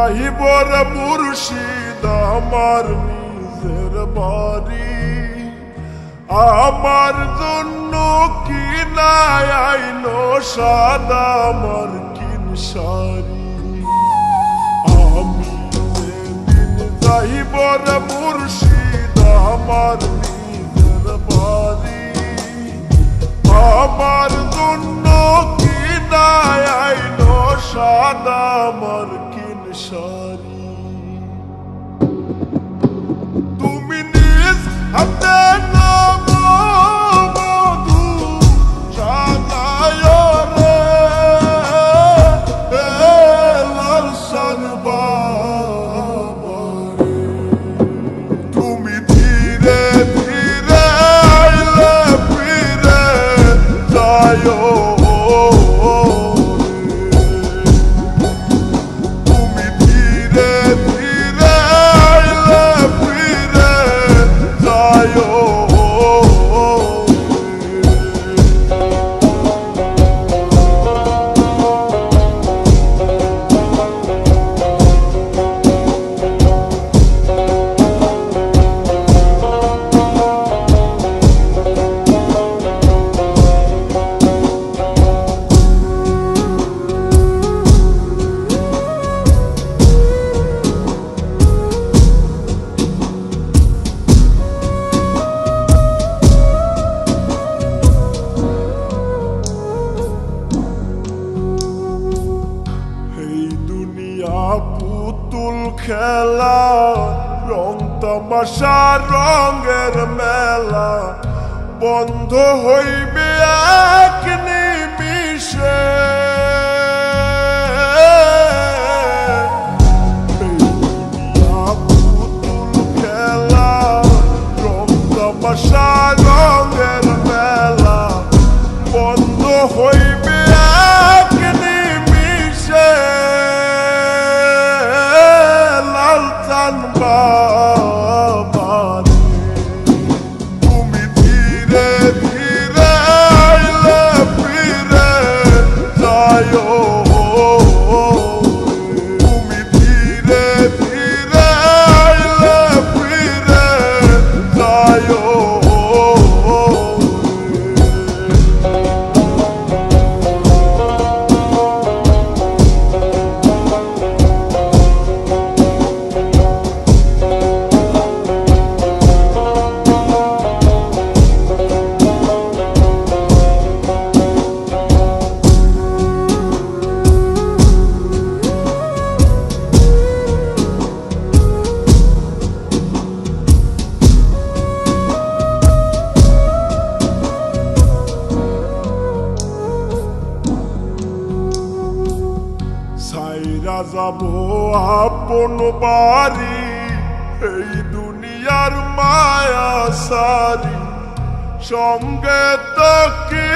যাইবর মুর্শিদ আমার নিজের বাড়ি, আমার জন্য কি নাই আইলো সাদা আমার কিন শাড়ি। আমি যেদিন যাইবর মুর্শিদ আমার নিজের বাড়ি, আমার জন্য কি নাই আইলো সাদা আমার কিন শাড়ি। তুমি নিজ হাতে নামো মধু সাজায় রে, লাল শান বাবা রে। তুমি ধীরে ধীরে আইলে ফিরে যায় রে, তুমি ধীরে ধীরে আইলে ফিরে যায় রে। এই দুনিয়া পুতুল খেলা, রং তামাশা রঙের মেলা, বন্ধ হইবে এক নিমিষে। এই দুনিয়া পুতুল খেলা, রং তামাশা রঙের মেলা, বন্ধ হইবে এক নিমিষে। লাল চান বাবা রে, তুমি ধীরে ধীরে আইলে ফিরে যায় রে, তুমি ধীরে ধীরে আইলে ফিরে যায় রে। সাইরা যাব আপন বাড়ি, এই দুনিয়ার মায়া সারি, সঙ্গে তো কি